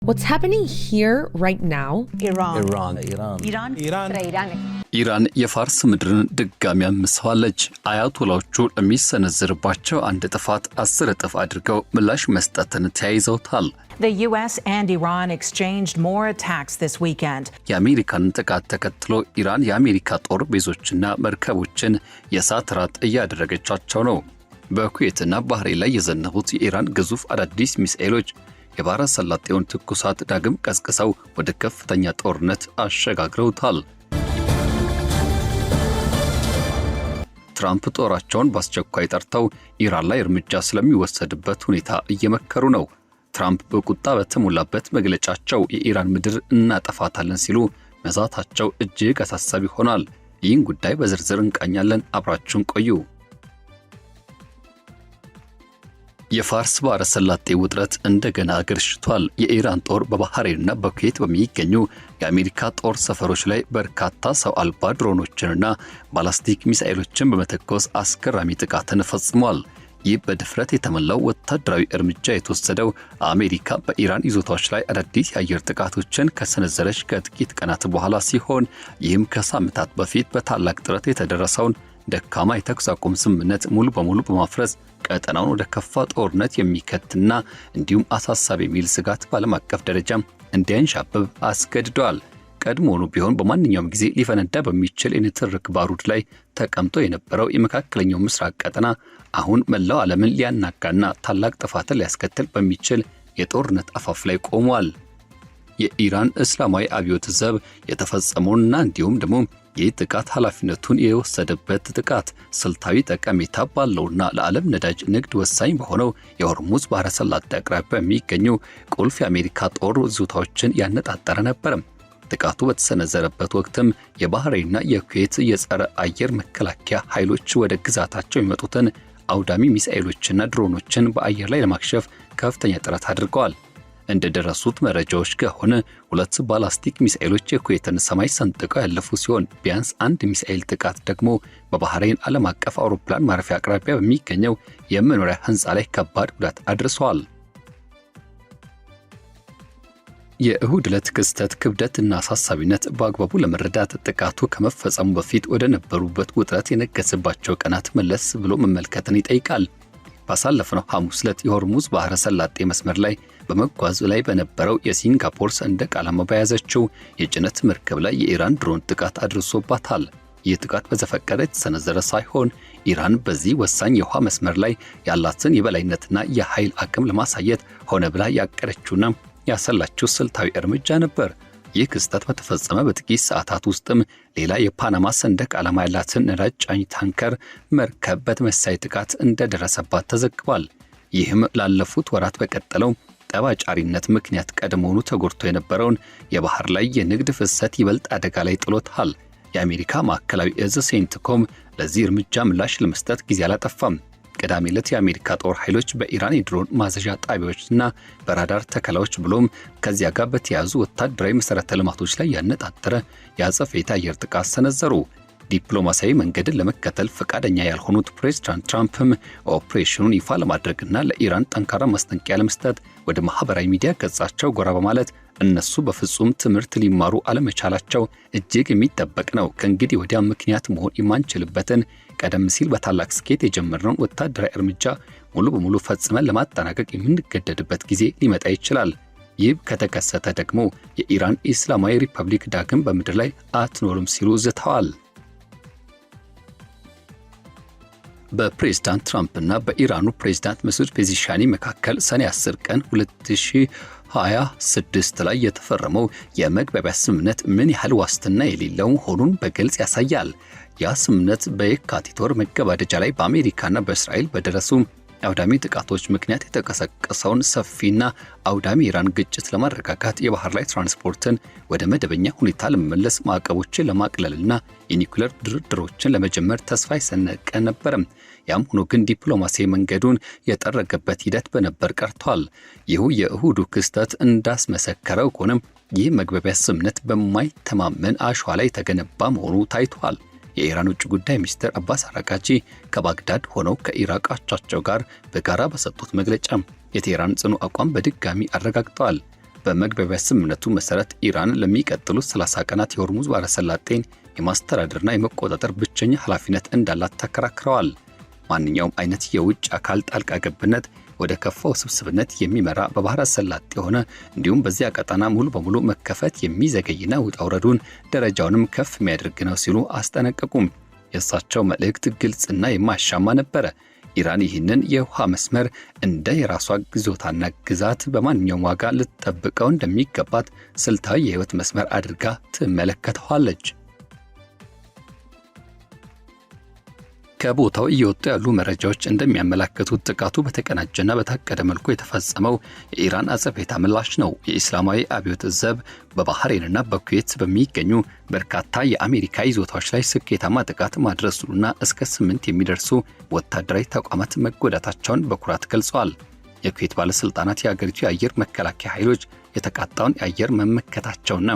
What's happening here right now? ኢራን የፋርስ ምድርን ድጋሚ አምሰዋለች። አያቶላዎቹ ለሚሰነዘርባቸው አንድ ጥፋት 10 እጥፍ አድርገው ምላሽ መስጠትን ተያይዘውታል። The US and Iran exchanged more attacks this weekend. የአሜሪካን ጥቃት ተከትሎ ኢራን የአሜሪካ ጦር ቤዞችና መርከቦችን የእሳት ራት እያደረገቻቸው ነው። በኩዌትና ባህሬን ላይ የዘነቡት የኢራን ግዙፍ አዳዲስ ሚሳኤሎች የባህረ ሰላጤውን ትኩሳት ዳግም ቀስቅሰው ወደ ከፍተኛ ጦርነት አሸጋግረውታል። ትራምፕ ጦራቸውን በአስቸኳይ ጠርተው ኢራን ላይ እርምጃ ስለሚወሰድበት ሁኔታ እየመከሩ ነው። ትራምፕ በቁጣ በተሞላበት መግለጫቸው የኢራን ምድር እናጠፋታለን ሲሉ መዛታቸው እጅግ አሳሳቢ ሆኗል። ይህን ጉዳይ በዝርዝር እንቃኛለን። አብራችሁን ቆዩ። የፋርስ ባህረ ሰላጤ ውጥረት እንደገና አገርሽቷል። የኢራን ጦር በባህሬንና በኩዌት በሚገኙ የአሜሪካ ጦር ሰፈሮች ላይ በርካታ ሰው አልባ ድሮኖችንና ባላስቲክ ሚሳኤሎችን በመተኮስ አስገራሚ ጥቃትን ፈጽሟል። ይህ በድፍረት የተሞላው ወታደራዊ እርምጃ የተወሰደው አሜሪካ በኢራን ይዞታዎች ላይ አዳዲስ የአየር ጥቃቶችን ከሰነዘረች ከጥቂት ቀናት በኋላ ሲሆን ይህም ከሳምንታት በፊት በታላቅ ጥረት የተደረሰውን ደካማ የተኩስ አቁም ስምምነት ሙሉ በሙሉ በማፍረስ ቀጠናውን ወደ ከፋ ጦርነት የሚከትና እንዲሁም አሳሳቢ የሚል ስጋት በዓለም አቀፍ ደረጃ እንዲያንዣብብ አስገድዷል። ቀድሞውኑ ቢሆን በማንኛውም ጊዜ ሊፈነዳ በሚችል የንትርክ ባሩድ ላይ ተቀምጦ የነበረው የመካከለኛው ምስራቅ ቀጠና አሁን መላው ዓለምን ሊያናጋና ታላቅ ጥፋትን ሊያስከትል በሚችል የጦርነት አፋፍ ላይ ቆሟል። የኢራን እስላማዊ አብዮት ዘብ የተፈጸመውና እንዲሁም ደግሞ ይህ ጥቃት ኃላፊነቱን የወሰደበት ጥቃት ስልታዊ ጠቀሜታ ባለውና ለዓለም ነዳጅ ንግድ ወሳኝ በሆነው የሆርሙዝ ባህረ ሰላጤ አቅራቢያ የሚገኙ ቁልፍ የአሜሪካ ጦር ይዞታዎችን ያነጣጠረ ነበር። ጥቃቱ በተሰነዘረበት ወቅትም የባህሬንና የኩዌት የጸረ አየር መከላከያ ኃይሎች ወደ ግዛታቸው የሚመጡትን አውዳሚ ሚሳኤሎችና ድሮኖችን በአየር ላይ ለማክሸፍ ከፍተኛ ጥረት አድርገዋል። እንደደረሱት መረጃዎች ከሆነ 2 ባላስቲክ ሚሳኤሎች የኩዌትን ሰማይ ሰንጥቀው ያለፉ ሲሆን ቢያንስ አንድ ሚሳኤል ጥቃት ደግሞ በባህሬን ዓለም አቀፍ አውሮፕላን ማረፊያ አቅራቢያ በሚገኘው የመኖሪያ ሕንፃ ላይ ከባድ ጉዳት አድርሷል። የእሁድ ዕለት ክስተት ክብደትና አሳሳቢነት በአግባቡ ለመረዳት ጥቃቱ ከመፈጸሙ በፊት ወደ ነበሩበት ውጥረት የነገሰባቸው ቀናት መለስ ብሎ መመልከትን ይጠይቃል። ባሳለፍነው ሐሙስ ዕለት የሆርሙዝ ባህረ ሰላጤ መስመር ላይ በመጓዝ ላይ በነበረው የሲንጋፖር ሰንደቅ ዓላማ በያዘችው የጭነት መርከብ ላይ የኢራን ድሮን ጥቃት አድርሶባታል። ይህ ጥቃት በዘፈቀደ የተሰነዘረ ሳይሆን ኢራን በዚህ ወሳኝ የውሃ መስመር ላይ ያላትን የበላይነትና የኃይል አቅም ለማሳየት ሆነ ብላ ያቀደችውና ያሰላችው ስልታዊ እርምጃ ነበር። ይህ ክስተት በተፈጸመ በጥቂት ሰዓታት ውስጥም ሌላ የፓናማ ሰንደቅ ዓላማ ያላትን ነዳጅ ጫኝ ታንከር መርከብ በተመሳሳይ ጥቃት እንደደረሰባት ተዘግቧል። ይህም ላለፉት ወራት በቀጠለው ጠባጫሪነት ምክንያት ቀድሞውኑ ተጎድቶ የነበረውን የባህር ላይ የንግድ ፍሰት ይበልጥ አደጋ ላይ ጥሎታል። የአሜሪካ ማዕከላዊ እዝ ሴንትኮም ለዚህ እርምጃ ምላሽ ለመስጠት ጊዜ አላጠፋም። ቅዳሜ ዕለት የአሜሪካ ጦር ኃይሎች በኢራን የድሮን ማዘዣ ጣቢያዎችና በራዳር ተከላዎች ብሎም ከዚያ ጋር በተያዙ ወታደራዊ መሠረተ ልማቶች ላይ ያነጣጠረ የአጸፋ አየር ጥቃት ሰነዘሩ። ዲፕሎማሲያዊ መንገድን ለመከተል ፈቃደኛ ያልሆኑት ፕሬዝዳንት ትራምፕም ኦፕሬሽኑን ይፋ ለማድረግና ለኢራን ጠንካራ ማስጠንቀቂያ ለመስጠት ወደ ማህበራዊ ሚዲያ ገጻቸው ጎራ በማለት እነሱ በፍጹም ትምህርት ሊማሩ አለመቻላቸው እጅግ የሚጠበቅ ነው፣ ከእንግዲህ ወዲያ ምክንያት መሆን የማንችልበትን ቀደም ሲል በታላቅ ስኬት የጀመርነውን ወታደራዊ እርምጃ ሙሉ በሙሉ ፈጽመን ለማጠናቀቅ የምንገደድበት ጊዜ ሊመጣ ይችላል። ይህ ከተከሰተ ደግሞ የኢራን ኢስላማዊ ሪፐብሊክ ዳግም በምድር ላይ አትኖርም ሲሉ ዝተዋል። በፕሬዝዳንት ትራምፕና በኢራኑ ፕሬዝዳንት መሱድ ፔዚሻኒ መካከል ሰኔ 10 ቀን 2026 ላይ የተፈረመው የመግባቢያ ስምምነት ምን ያህል ዋስትና የሌለው መሆኑን በግልጽ ያሳያል። ያ ስምምነት በየካቲት ወር መገባደጃ ላይ በአሜሪካና በእስራኤል በደረሱ አውዳሚ ጥቃቶች ምክንያት የተቀሰቀሰውን ሰፊና አውዳሚ ኢራን ግጭት ለማረጋጋት የባህር ላይ ትራንስፖርትን ወደ መደበኛ ሁኔታ ለመመለስ ማዕቀቦችን ለማቅለልና የኒውክሌር ድርድሮችን ለመጀመር ተስፋ የሰነቀ ነበር። ያም ሆኖ ግን ዲፕሎማሲያዊ መንገዱን የጠረገበት ሂደት በነበር ቀርቷል። ይህ የእሁዱ ክስተት እንዳስመሰከረው ከሆነ ይህ መግባቢያ ስምምነት በማይተማመን አሸዋ ላይ የተገነባ መሆኑ ታይቷል። የኢራን ውጭ ጉዳይ ሚኒስትር አባስ አራጋቺ ከባግዳድ ሆነው ከኢራቅ አቻቸው ጋር በጋራ በሰጡት መግለጫ የቴህራን ጽኑ አቋም በድጋሚ አረጋግጠዋል። በመግባቢያ ስምምነቱ መሰረት ኢራን ለሚቀጥሉት 30 ቀናት የሆርሙዝ ባህረ ሰላጤን የማስተዳደርና የመቆጣጠር ብቸኛ ኃላፊነት እንዳላት ተከራክረዋል። ማንኛውም አይነት የውጭ አካል ጣልቃ ገብነት ወደ ከፋው ውስብስብነት የሚመራ በባህረ ሰላጤ ሆነ እንዲሁም በዚያ ቀጠና ሙሉ በሙሉ መከፈት የሚዘገይና ውጣ ውረዱን ደረጃውንም ከፍ የሚያደርግ ነው ሲሉ አስጠነቀቁም። የእሳቸው መልእክት ግልጽና የማያሻማ ነበረ። ኢራን ይህንን የውሃ መስመር እንደ የራሷ ግዞታና ግዛት በማንኛውም ዋጋ ልትጠብቀው እንደሚገባት ስልታዊ የህይወት መስመር አድርጋ ትመለከተዋለች። ከቦታው እየወጡ ያሉ መረጃዎች እንደሚያመላክቱት ጥቃቱ በተቀናጀና በታቀደ መልኩ የተፈጸመው የኢራን አጸፋዊ ምላሽ ነው። የኢስላማዊ አብዮት ዘብ በባህሬንና በኩዌት በሚገኙ በርካታ የአሜሪካ ይዞታዎች ላይ ስኬታማ ጥቃት ማድረሱና እስከ 8 የሚደርሱ ወታደራዊ ተቋማት መጎዳታቸውን በኩራት ገልጸዋል። የኩዌት ባለስልጣናት የአገሪቱ የአየር መከላከያ ኃይሎች የተቃጣውን የአየር መመከታቸውና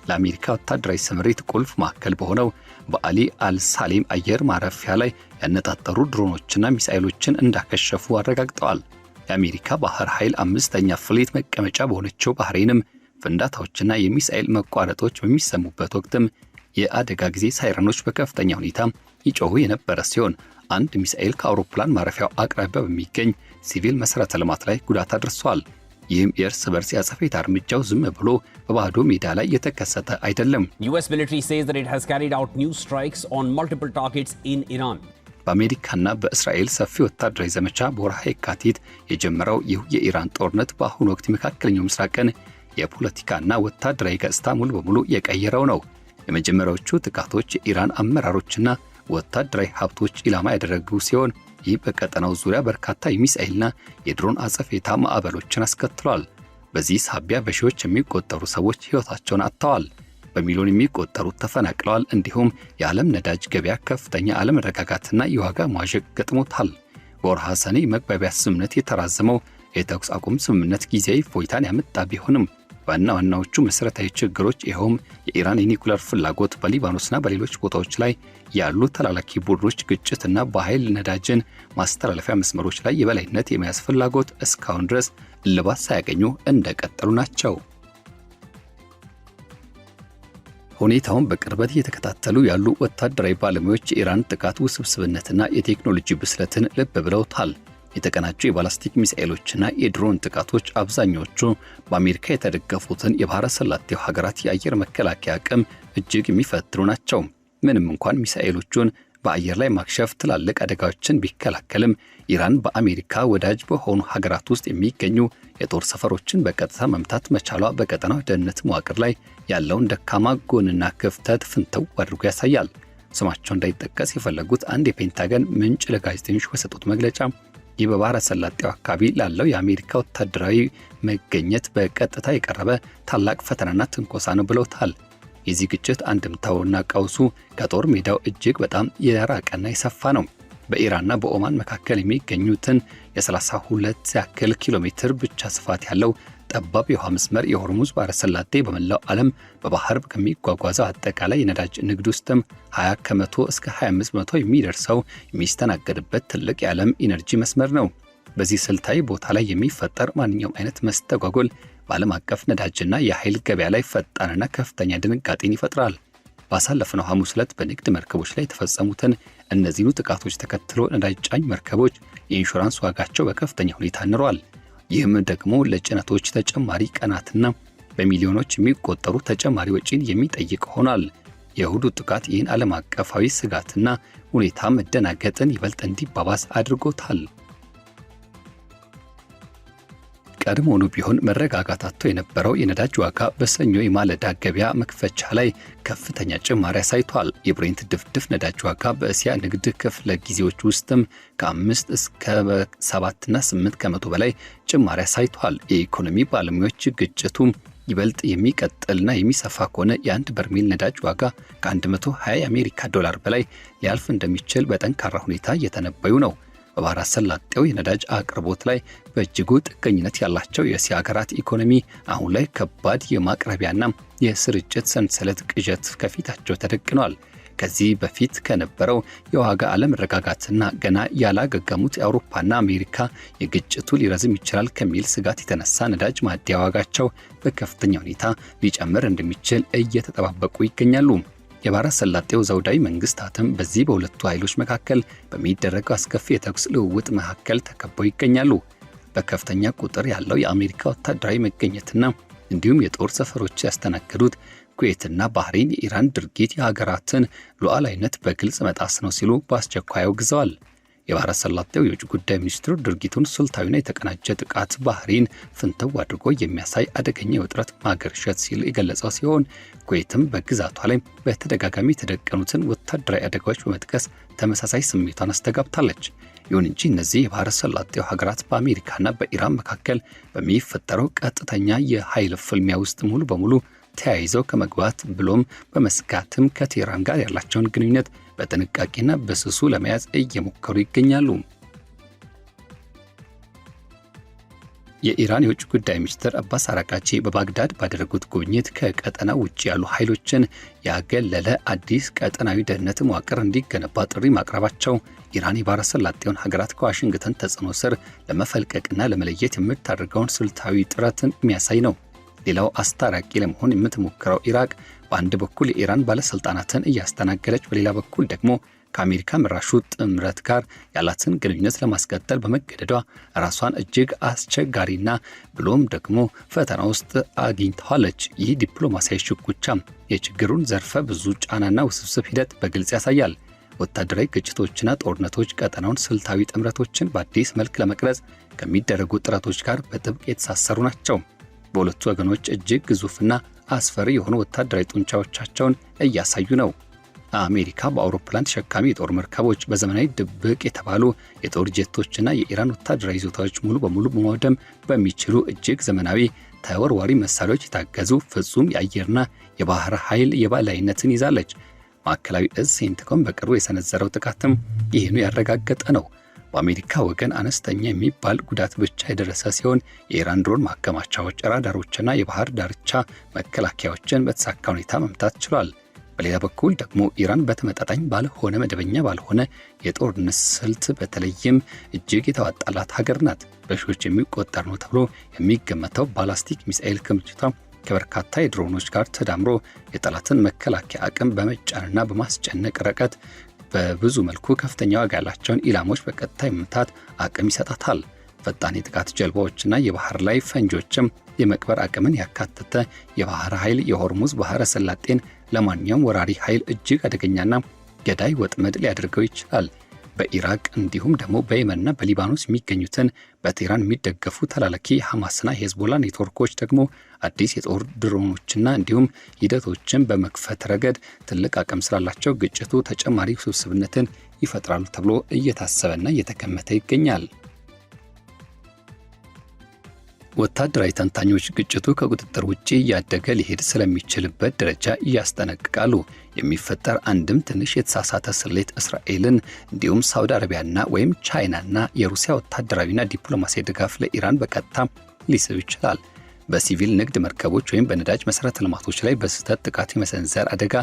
ለአሜሪካ ወታደራዊ ስምሪት ቁልፍ ማዕከል በሆነው በአሊ አልሳሌም አየር ማረፊያ ላይ ያነጣጠሩ ድሮኖችና ሚሳኤሎችን እንዳከሸፉ አረጋግጠዋል። የአሜሪካ ባህር ኃይል 5ኛ ፍሊት መቀመጫ በሆነችው ባህሬንም ፍንዳታዎችና የሚሳኤል መቋረጦች በሚሰሙበት ወቅትም የአደጋ ጊዜ ሳይረኖች በከፍተኛ ሁኔታ ይጮሁ የነበረ ሲሆን አንድ ሚሳኤል ከአውሮፕላን ማረፊያው አቅራቢያ በሚገኝ ሲቪል መሠረተ ልማት ላይ ጉዳት አድርሷል። ይህም የእርስ በርስ ያጸፋ እርምጃው ዝም ብሎ በባዶ ሜዳ ላይ የተከሰተ አይደለም። US military says that it has carried out new strikes on multiple targets in Iran. በአሜሪካና በእስራኤል ሰፊ ወታደራዊ ዘመቻ በወርሃ የካቲት የጀመረው ይህ የኢራን ጦርነት በአሁኑ ወቅት መካከለኛው ምስራቅን የፖለቲካና ወታደራዊ ገጽታ ሙሉ በሙሉ የቀየረው ነው። የመጀመሪያዎቹ ጥቃቶች የኢራን አመራሮችና ወታደራዊ ሀብቶች ኢላማ ያደረጉ ሲሆን ይህ በቀጠናው ዙሪያ በርካታ የሚሳኤልና የድሮን አጸፋ ማዕበሎችን አስከትሏል። በዚህ ሳቢያ በሺዎች የሚቆጠሩ ሰዎች ሕይወታቸውን አጥተዋል። በሚሊዮን የሚቆጠሩት ተፈናቅለዋል። እንዲሁም የዓለም ነዳጅ ገበያ ከፍተኛ አለመረጋጋትና የዋጋ መዋዠቅ ገጥሞታል። በወርሃ ሰኔ መግባቢያ ስምምነት የተራዘመው የተኩስ አቁም ስምምነት ጊዜያዊ እፎይታን ያመጣ ቢሆንም ዋና ዋናዎቹ መሠረታዊ ችግሮች ይኸውም የኢራን የኒኩሌር ፍላጎት፣ በሊባኖስና በሌሎች ቦታዎች ላይ ያሉ ተላላኪ ቡድኖች ግጭትና በኃይል ነዳጅን ማስተላለፊያ መስመሮች ላይ የበላይነት የመያዝ ፍላጎት እስካሁን ድረስ እልባት ሳያገኙ እንደቀጠሉ ናቸው። ሁኔታውን በቅርበት እየተከታተሉ ያሉ ወታደራዊ ባለሙያዎች የኢራን ጥቃት ውስብስብነትና የቴክኖሎጂ ብስለትን ልብ ብለውታል። የተቀናጁ የባላስቲክ ሚሳኤሎችና የድሮን ጥቃቶች አብዛኛዎቹ በአሜሪካ የተደገፉትን የባህረ ሰላጤው ሀገራት የአየር መከላከያ አቅም እጅግ የሚፈትኑ ናቸው። ምንም እንኳን ሚሳኤሎቹን በአየር ላይ ማክሸፍ ትላልቅ አደጋዎችን ቢከላከልም ኢራን በአሜሪካ ወዳጅ በሆኑ ሀገራት ውስጥ የሚገኙ የጦር ሰፈሮችን በቀጥታ መምታት መቻሏ በቀጠናው ደህንነት መዋቅር ላይ ያለውን ደካማ ጎንና ክፍተት ፍንትው አድርጎ ያሳያል። ስማቸው እንዳይጠቀስ የፈለጉት አንድ የፔንታገን ምንጭ ለጋዜጠኞች በሰጡት መግለጫ ይህ በባህረ ሰላጤው አካባቢ ላለው የአሜሪካ ወታደራዊ መገኘት በቀጥታ የቀረበ ታላቅ ፈተናና ትንኮሳ ነው ብለውታል። የዚህ ግጭት አንድምታውና ቀውሱ ከጦር ሜዳው እጅግ በጣም የራቀና የሰፋ ነው። በኢራንና በኦማን መካከል የሚገኙትን የ32 ያክል ኪሎ ሜትር ብቻ ስፋት ያለው ጠባብ የውሃ መስመር የሆርሙዝ ባህረ ሰላጤ በመላው ዓለም በባህር ከሚጓጓዘው አጠቃላይ የነዳጅ ንግድ ውስጥም 20 ከመቶ እስከ 25 በመቶ የሚደርሰው የሚስተናገድበት ትልቅ የዓለም ኢነርጂ መስመር ነው። በዚህ ስልታዊ ቦታ ላይ የሚፈጠር ማንኛውም አይነት መስተጓጎል በዓለም አቀፍ ነዳጅና የኃይል ገበያ ላይ ፈጣንና ከፍተኛ ድንጋጤን ይፈጥራል። ባሳለፍነው ሐሙስ ዕለት በንግድ መርከቦች ላይ የተፈጸሙትን እነዚህኑ ጥቃቶች ተከትሎ ነዳጅ ጫኝ መርከቦች የኢንሹራንስ ዋጋቸው በከፍተኛ ሁኔታ ንሯል። ይህም ደግሞ ለጭነቶች ተጨማሪ ቀናትና በሚሊዮኖች የሚቆጠሩ ተጨማሪ ወጪን የሚጠይቅ ሆኗል። የእሁዱ ጥቃት ይህን ዓለም አቀፋዊ ስጋትና ሁኔታ መደናገጥን ይበልጥ እንዲባባስ አድርጎታል። ቀድሞውኑ ቢሆን መረጋጋት አጥቶ የነበረው የነዳጅ ዋጋ በሰኞ የማለዳ ገበያ መክፈቻ ላይ ከፍተኛ ጭማሪ አሳይቷል። የብሬንት ድፍድፍ ነዳጅ ዋጋ በእስያ ንግድ ክፍለ ጊዜዎች ውስጥም ከ5 እስከ 7 እና 8 ከመቶ በላይ ጭማሪ አሳይቷል። የኢኮኖሚ ባለሙያዎች ግጭቱ ይበልጥ የሚቀጥልና የሚሰፋ ከሆነ የአንድ በርሜል ነዳጅ ዋጋ ከ120 የአሜሪካ ዶላር በላይ ሊያልፍ እንደሚችል በጠንካራ ሁኔታ እየተነበዩ ነው። በባህረ ሰላጤው የነዳጅ አቅርቦት ላይ በእጅጉ ጥገኝነት ያላቸው የእስያ ሀገራት ኢኮኖሚ አሁን ላይ ከባድ የማቅረቢያና የስርጭት ሰንሰለት ቅዠት ከፊታቸው ተደቅኗል። ከዚህ በፊት ከነበረው የዋጋ አለመረጋጋትና ገና ያላገገሙት የአውሮፓና አሜሪካ የግጭቱ ሊረዝም ይችላል ከሚል ስጋት የተነሳ ነዳጅ ማደያ ዋጋቸው በከፍተኛ ሁኔታ ሊጨምር እንደሚችል እየተጠባበቁ ይገኛሉ። የባሕረ ሰላጤው ዘውዳዊ መንግስታትም በዚህ በሁለቱ ኃይሎች መካከል በሚደረገው አስከፊ የተኩስ ልውውጥ መካከል ተከበው ይገኛሉ። በከፍተኛ ቁጥር ያለው የአሜሪካ ወታደራዊ መገኘትና እንዲሁም የጦር ሰፈሮች ያስተናገዱት ኩዌትና ባህሬን የኢራን ድርጊት የሀገራትን ሉዓላዊነት በግልጽ መጣስ ነው ሲሉ በአስቸኳይ አውግዘዋል። የባሕረ ሰላጤው የውጭ ጉዳይ ሚኒስትሩ ድርጊቱን ስልታዊና የተቀናጀ ጥቃት ባህሬን ፍንተው አድርጎ የሚያሳይ አደገኛ የውጥረት ማገርሸት ሲል የገለጸው ሲሆን ኩዌትም በግዛቷ ላይ በተደጋጋሚ የተደቀኑትን ወታደራዊ አደጋዎች በመጥቀስ ተመሳሳይ ስሜቷን አስተጋብታለች። ይሁን እንጂ እነዚህ የባሕረ ሰላጤው ሀገራት በአሜሪካና በኢራን መካከል በሚፈጠረው ቀጥተኛ የኃይል ፍልሚያ ውስጥ ሙሉ በሙሉ ተያይዘው ከመግባት ብሎም በመስጋትም ከቴህራን ጋር ያላቸውን ግንኙነት በጥንቃቄና በስሱ ለመያዝ እየሞከሩ ይገኛሉ። የኢራን የውጭ ጉዳይ ሚኒስትር አባስ አራቃቺ በባግዳድ ባደረጉት ጉብኝት ከቀጠና ውጭ ያሉ ኃይሎችን ያገለለ አዲስ ቀጠናዊ ደህንነት መዋቅር እንዲገነባ ጥሪ ማቅረባቸው ኢራን የባሕረ ሰላጤውን ሀገራት ከዋሽንግተን ተጽዕኖ ስር ለመፈልቀቅና ለመለየት የምታደርገውን ስልታዊ ጥረትን የሚያሳይ ነው። ሌላው አስታራቂ ለመሆን የምትሞክረው ኢራቅ በአንድ በኩል የኢራን ባለስልጣናትን እያስተናገደች፣ በሌላ በኩል ደግሞ ከአሜሪካ መራሹ ጥምረት ጋር ያላትን ግንኙነት ለማስቀጠል በመገደዷ ራሷን እጅግ አስቸጋሪና ብሎም ደግሞ ፈተና ውስጥ አግኝተዋለች። ይህ ዲፕሎማሲያዊ ሽኩቻ የችግሩን ዘርፈ ብዙ ጫናና ውስብስብ ሂደት በግልጽ ያሳያል። ወታደራዊ ግጭቶችና ጦርነቶች ቀጠናውን ስልታዊ ጥምረቶችን በአዲስ መልክ ለመቅረጽ ከሚደረጉ ጥረቶች ጋር በጥብቅ የተሳሰሩ ናቸው። በሁለቱ ወገኖች እጅግ ግዙፍና አስፈሪ የሆኑ ወታደራዊ ጡንቻዎቻቸውን እያሳዩ ነው። አሜሪካ በአውሮፕላን ተሸካሚ የጦር መርከቦች፣ በዘመናዊ ድብቅ የተባሉ የጦር ጄቶችና የኢራን ወታደራዊ ይዞታዎች ሙሉ በሙሉ በማውደም በሚችሉ እጅግ ዘመናዊ ተወርዋሪ መሳሪያዎች የታገዙ ፍጹም የአየርና የባህር ኃይል የበላይነትን ይዛለች። ማዕከላዊ እዝ ሴንትኮም በቅርቡ የሰነዘረው ጥቃትም ይህኑ ያረጋገጠ ነው። በአሜሪካ ወገን አነስተኛ የሚባል ጉዳት ብቻ የደረሰ ሲሆን የኢራን ድሮን ማከማቻዎች፣ ራዳሮችና የባህር ዳርቻ መከላከያዎችን በተሳካ ሁኔታ መምታት ችሏል። በሌላ በኩል ደግሞ ኢራን በተመጣጣኝ ባልሆነ መደበኛ ባልሆነ የጦርነት ስልት በተለይም እጅግ የተዋጣላት ሀገር ናት። በሺዎች የሚቆጠር ነው ተብሎ የሚገመተው ባላስቲክ ሚሳኤል ክምችቷ ከበርካታ የድሮኖች ጋር ተዳምሮ የጠላትን መከላከያ አቅም በመጫንና በማስጨነቅ ረቀት በብዙ መልኩ ከፍተኛ ዋጋ ያላቸውን ኢላሞች በቀጥታ የመምታት አቅም ይሰጣታል። ፈጣን የጥቃት ጀልባዎችና የባህር ላይ ፈንጆችም የመቅበር አቅምን ያካተተ የባህር ኃይል የሆርሙዝ ባሕረ ሰላጤን ለማንኛውም ወራሪ ኃይል እጅግ አደገኛና ገዳይ ወጥመድ ሊያደርገው ይችላል። በኢራቅ እንዲሁም ደግሞ በየመንና በሊባኖስ የሚገኙትን በቴህራን የሚደገፉ ተላላኪ ሐማስና የሄዝቦላ ኔትወርኮች ደግሞ አዲስ የጦር ድሮኖችና እንዲሁም ሂደቶችን በመክፈት ረገድ ትልቅ አቅም ስላላቸው ግጭቱ ተጨማሪ ውስብስብነትን ይፈጥራሉ ተብሎ እየታሰበና እየተገመተ ይገኛል። ወታደራዊ ተንታኞች ግጭቱ ከቁጥጥር ውጪ እያደገ ሊሄድ ስለሚችልበት ደረጃ እያስጠነቅቃሉ። የሚፈጠር አንድም ትንሽ የተሳሳተ ስሌት እስራኤልን እንዲሁም ሳውዲ አረቢያና ወይም ቻይናና የሩሲያ ወታደራዊና ዲፕሎማሲያዊ ድጋፍ ለኢራን በቀጥታ ሊስብ ይችላል። በሲቪል ንግድ መርከቦች ወይም በነዳጅ መሰረተ ልማቶች ላይ በስህተት ጥቃት የመሰንዘር አደጋ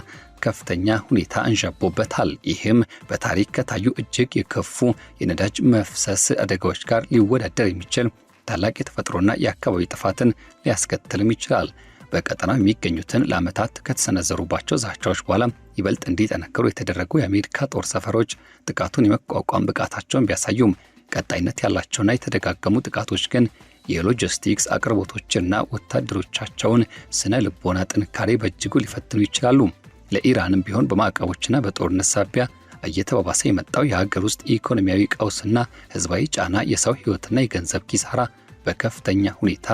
ከፍተኛ ሁኔታ አንዣቦበታል። ይህም በታሪክ ከታዩ እጅግ የከፉ የነዳጅ መፍሰስ አደጋዎች ጋር ሊወዳደር የሚችል ታላቅ የተፈጥሮና የአካባቢ ጥፋትን ሊያስከትልም ይችላል። በቀጠናው የሚገኙትን ለዓመታት ከተሰነዘሩባቸው ዛቻዎች በኋላ ይበልጥ እንዲጠነክሩ የተደረጉ የአሜሪካ ጦር ሰፈሮች ጥቃቱን የመቋቋም ብቃታቸውን ቢያሳዩም ቀጣይነት ያላቸውና የተደጋገሙ ጥቃቶች ግን የሎጂስቲክስ አቅርቦቶችና ወታደሮቻቸውን ስነ ልቦና ጥንካሬ በእጅጉ ሊፈትኑ ይችላሉ። ለኢራንም ቢሆን በማዕቀቦችና በጦርነት ሳቢያ እየተባባሰ የመጣው የሀገር ውስጥ ኢኮኖሚያዊ ቀውስና ህዝባዊ ጫና የሰው ህይወትና የገንዘብ ኪሳራ በከፍተኛ ሁኔታ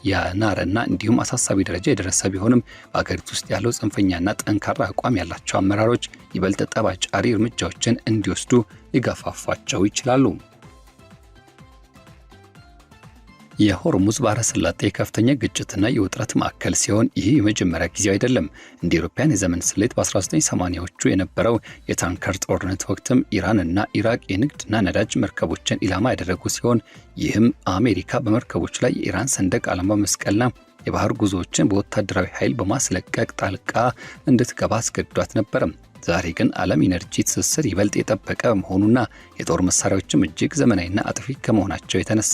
ያናረና እንዲሁም አሳሳቢ ደረጃ የደረሰ ቢሆንም በአገሪቱ ውስጥ ያለው ጽንፈኛና ጠንካራ አቋም ያላቸው አመራሮች ይበልጥ ጠባጫሪ እርምጃዎችን እንዲወስዱ ሊገፋፏቸው ይችላሉ። የሆርሙዝ ባሕረ ሰላጤ ከፍተኛ ግጭትና የውጥረት ማዕከል ሲሆን ይህ የመጀመሪያ ጊዜው አይደለም። እንደ አውሮፓውያን የዘመን ስሌት በ1980ዎቹ የነበረው የታንከር ጦርነት ወቅትም ኢራንና ኢራቅ የንግድና ነዳጅ መርከቦችን ኢላማ ያደረጉ ሲሆን ይህም አሜሪካ በመርከቦች ላይ የኢራን ሰንደቅ ዓላማ መስቀልና የባህር ጉዞዎችን በወታደራዊ ኃይል በማስለቀቅ ጣልቃ እንድትገባ አስገድዷት ነበር። ዛሬ ግን ዓለም ኢነርጂ ትስስር ይበልጥ የጠበቀ መሆኑና የጦር መሳሪያዎችም እጅግ ዘመናዊና አጥፊ ከመሆናቸው የተነሳ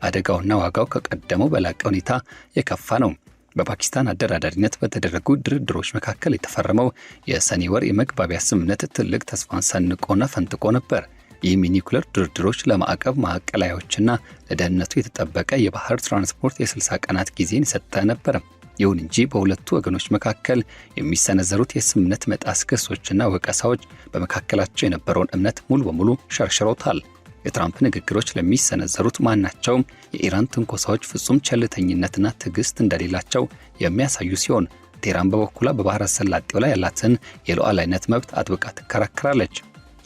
አደጋውና ዋጋው ከቀደመው በላቀ ሁኔታ የከፋ ነው። በፓኪስታን አደራዳሪነት በተደረጉ ድርድሮች መካከል የተፈረመው የሰኔ ወር የመግባቢያ ስምምነት ትልቅ ተስፋን ሰንቆና ፈንጥቆ ነበር። ይህም የኒውክሌር ድርድሮች ለማዕቀብ ማዕቀላዮችና ለደህንነቱ የተጠበቀ የባህር ትራንስፖርት የ60 ቀናት ጊዜን የሰጠ ነበር። ይሁን እንጂ በሁለቱ ወገኖች መካከል የሚሰነዘሩት የስምምነት መጣስ ክሶችና ወቀሳዎች በመካከላቸው የነበረውን እምነት ሙሉ በሙሉ ሸርሽረውታል። የትራምፕ ንግግሮች ለሚሰነዘሩት ማናቸውም የኢራን ትንኮሳዎች ፍጹም ቸልተኝነትና ትዕግስት እንደሌላቸው የሚያሳዩ ሲሆን ቴህራን በበኩሏ በባህረ ሰላጤው ላይ ያላትን የሉዓላዊነት መብት አጥብቃ ትከራከራለች።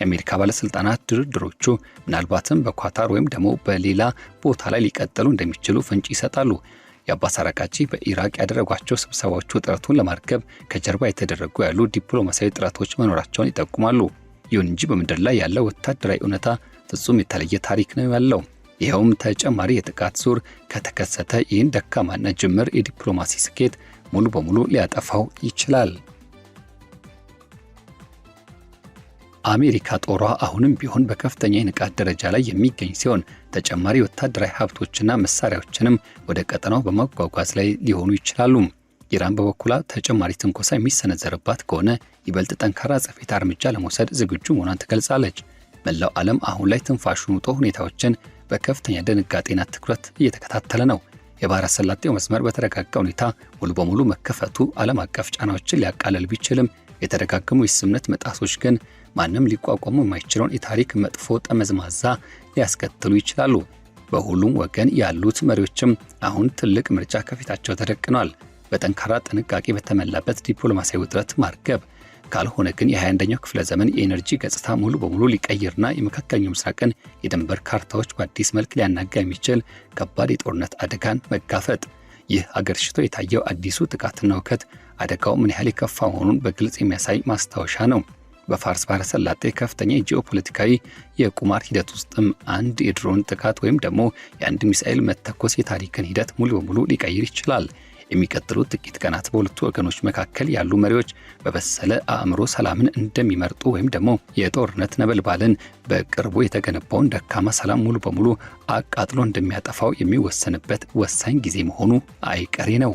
የአሜሪካ ባለስልጣናት ድርድሮቹ ምናልባትም በኳታር ወይም ደግሞ በሌላ ቦታ ላይ ሊቀጥሉ እንደሚችሉ ፍንጭ ይሰጣሉ። የአባስ አራቃቺ በኢራቅ ያደረጓቸው ስብሰባዎች ውጥረቱን ለማርገብ ከጀርባ የተደረጉ ያሉ ዲፕሎማሲያዊ ጥረቶች መኖራቸውን ይጠቁማሉ። ይሁን እንጂ በምድር ላይ ያለው ወታደራዊ እውነታ ፍጹም የተለየ ታሪክ ነው ያለው። ይኸውም ተጨማሪ የጥቃት ዙር ከተከሰተ ይህን ደካማና ጅምር የዲፕሎማሲ ስኬት ሙሉ በሙሉ ሊያጠፋው ይችላል። አሜሪካ ጦሯ አሁንም ቢሆን በከፍተኛ የንቃት ደረጃ ላይ የሚገኝ ሲሆን ተጨማሪ ወታደራዊ ሀብቶችና መሳሪያዎችንም ወደ ቀጠናው በማጓጓዝ ላይ ሊሆኑ ይችላሉ። ኢራን በበኩሏ ተጨማሪ ትንኮሳ የሚሰነዘርባት ከሆነ ይበልጥ ጠንካራ አጸፋዊ እርምጃ ለመውሰድ ዝግጁ መሆኗን ትገልጻለች። መላው ዓለም አሁን ላይ ትንፋሹን ውጦ ሁኔታዎችን በከፍተኛ ድንጋጤና ትኩረት እየተከታተለ ነው። የባህረ ሰላጤው መስመር በተረጋጋ ሁኔታ ሙሉ በሙሉ መከፈቱ ዓለም አቀፍ ጫናዎችን ሊያቃለል ቢችልም የተደጋገሙ የስምምነት መጣሶች ግን ማንም ሊቋቋሙ የማይችለውን የታሪክ መጥፎ ጠመዝማዛ ሊያስከትሉ ይችላሉ። በሁሉም ወገን ያሉት መሪዎችም አሁን ትልቅ ምርጫ ከፊታቸው ተደቅኗል። በጠንካራ ጥንቃቄ በተሞላበት ዲፕሎማሲያዊ ውጥረት ማርገብ፣ ካልሆነ ግን የ21ኛው ክፍለ ዘመን የኤነርጂ ገጽታ ሙሉ በሙሉ ሊቀይርና የመካከለኛው ምስራቅን የድንበር ካርታዎች በአዲስ መልክ ሊያናጋ የሚችል ከባድ የጦርነት አደጋን መጋፈጥ። ይህ አገርሽቶ የታየው አዲሱ ጥቃትና ውከት አደጋው ምን ያህል የከፋ መሆኑን በግልጽ የሚያሳይ ማስታወሻ ነው። በፋርስ ባህረ ሰላጤ ከፍተኛ የጂኦፖለቲካዊ የቁማር ሂደት ውስጥም አንድ የድሮን ጥቃት ወይም ደግሞ የአንድ ሚሳኤል መተኮስ የታሪክን ሂደት ሙሉ በሙሉ ሊቀይር ይችላል። የሚቀጥሉት ጥቂት ቀናት በሁለቱ ወገኖች መካከል ያሉ መሪዎች በበሰለ አእምሮ ሰላምን እንደሚመርጡ ወይም ደግሞ የጦርነት ነበልባልን በቅርቡ የተገነባውን ደካማ ሰላም ሙሉ በሙሉ አቃጥሎ እንደሚያጠፋው የሚወሰንበት ወሳኝ ጊዜ መሆኑ አይቀሬ ነው።